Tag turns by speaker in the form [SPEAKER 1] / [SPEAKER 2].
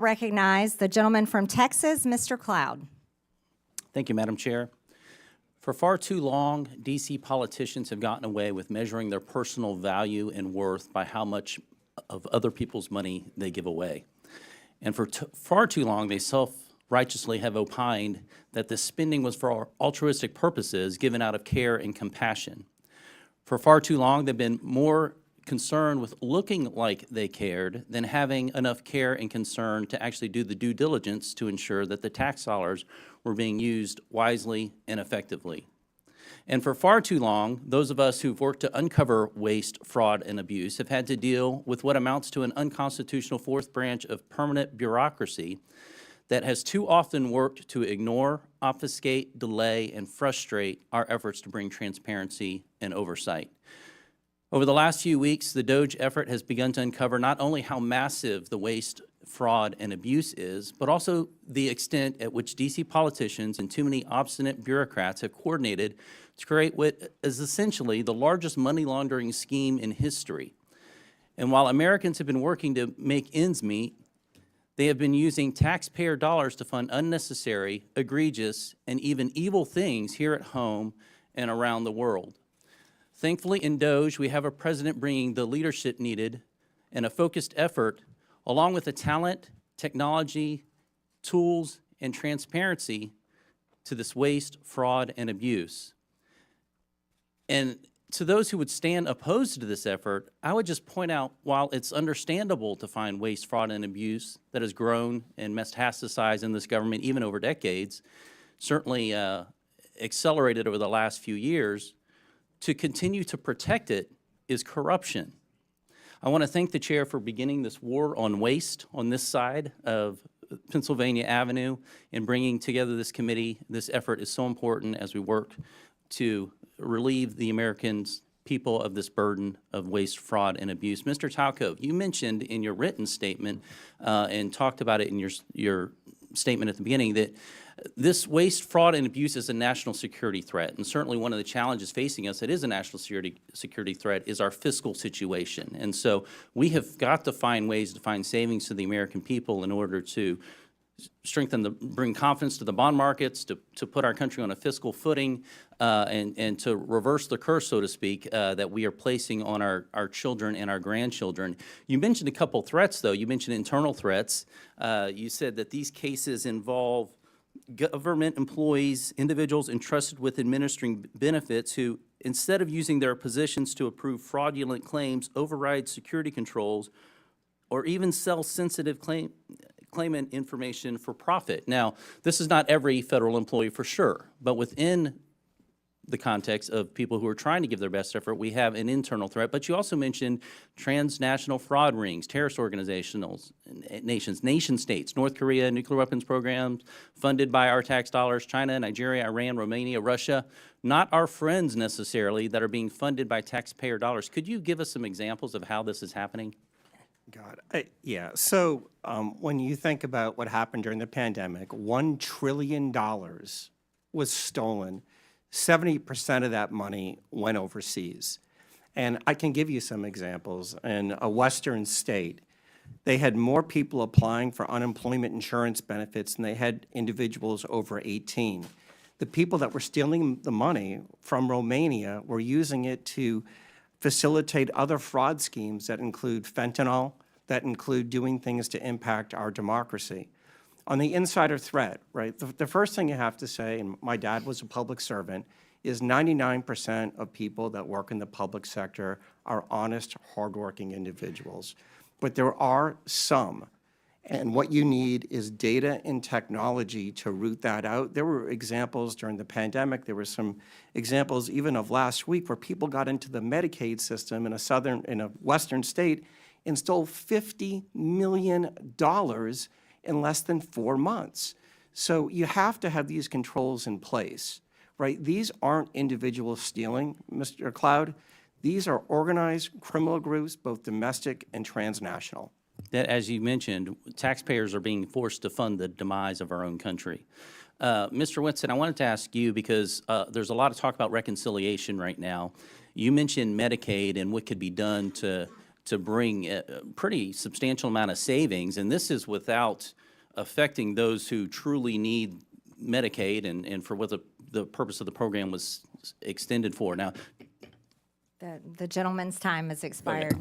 [SPEAKER 1] Recognize the gentleman from Texas, Mr. Cloud.
[SPEAKER 2] Thank you, Madam Chair. For far too long, D.C. politicians have gotten away with measuring their personal value and worth by how much of other people's money they give away. And for far too long, they self-righteously have opined that this spending was for altruistic purposes given out of care and compassion. For far too long, they've been more concerned with looking like they cared than having enough care and concern to actually do the due diligence to ensure that the tax dollars were being used wisely and effectively. And for far too long, those of us who've worked to uncover waste, fraud, and abuse have had to deal with what amounts to an unconstitutional fourth branch of permanent bureaucracy that has too often worked to ignore, obfuscate, delay, and frustrate our efforts to bring transparency and oversight. Over the last few weeks, the DOGE effort has begun to uncover not only how massive the waste, fraud, and abuse is, but also the extent at which D.C. politicians and too many obstinate bureaucrats have coordinated to create what is essentially the largest money laundering scheme in history. And while Americans have been working to make ends meet, they have been using taxpayer dollars to fund unnecessary, egregious, and even evil things here at home and around the world. Thankfully, in DOGE, we have a president bringing the leadership needed and a focused effort, along with the talent, technology, tools, and transparency to this waste, fraud, and abuse. And to those who would stand opposed to this effort, I would just point out, while it's understandable to find waste, fraud, and abuse that has grown and metastasized in this government even over decades, certainly accelerated over the last few years, to continue to protect it is corruption. I want to thank the chair for beginning this war on waste on this side of Pennsylvania Avenue and bringing together this committee. This effort is so important as we work to relieve the Americans, people of this burden of waste, fraud, and abuse. Mr. Talcove, you mentioned in your written statement and talked about it in your statement at the beginning that this waste, fraud, and abuse is a national security threat, and certainly one of the challenges facing us that is a national security threat is our fiscal situation. And so we have got to find ways to find savings to the American people in order to bring confidence to the bond markets, to put our country on a fiscal footing, and to reverse the curse, so to speak, that we are placing on our children and our grandchildren. You mentioned a couple threats, though. You mentioned internal threats. You said that these cases involve government employees, individuals entrusted with administering benefits who, instead of using their positions to approve fraudulent claims, override security controls, or even sell sensitive claimant information for profit. Now, this is not every federal employee for sure, but within the context of people who are trying to give their best effort, we have an internal threat. But you also mentioned transnational fraud rings, terrorist organizations, nation states, North Korea, nuclear weapons programs funded by our tax dollars, China, Nigeria, Iran, Romania, Russia, not our friends necessarily that are being funded by taxpayer dollars. Could you give us some examples of how this is happening?
[SPEAKER 3] Yeah. So when you think about what happened during the pandemic, $1 trillion was stolen. 70% of that money went overseas. And I can give you some examples. In a Western state, they had more people applying for unemployment insurance benefits than they had individuals over 18. The people that were stealing the money from Romania were using it to facilitate other fraud schemes that include fentanyl, that include doing things to impact our democracy. On the insider threat, right, the first thing you have to say, and my dad was a public servant, is 99% of people that work in the public sector are honest, hardworking individuals. But there are some, and what you need is data and technology to root that out. There were examples during the pandemic. There were some examples even of last week where people got into the Medicaid system in a Western state and stole $50 million in less than 4 months. So you have to have these controls in place, right? These aren't individuals stealing, Mr. Cloud. These are organized criminal groups, both domestic and transnational.
[SPEAKER 2] That, as you mentioned, taxpayers are being forced to fund the demise of our own country. Mr. Winston, I wanted to ask you, because there's a lot of talk about reconciliation right now. You mentioned Medicaid and what could be done to to bring a pretty substantial amount of savings, and this is without affecting those who truly need Medicaid and for what the purpose of the program was extended for. Now,
[SPEAKER 1] The gentleman's time has expired.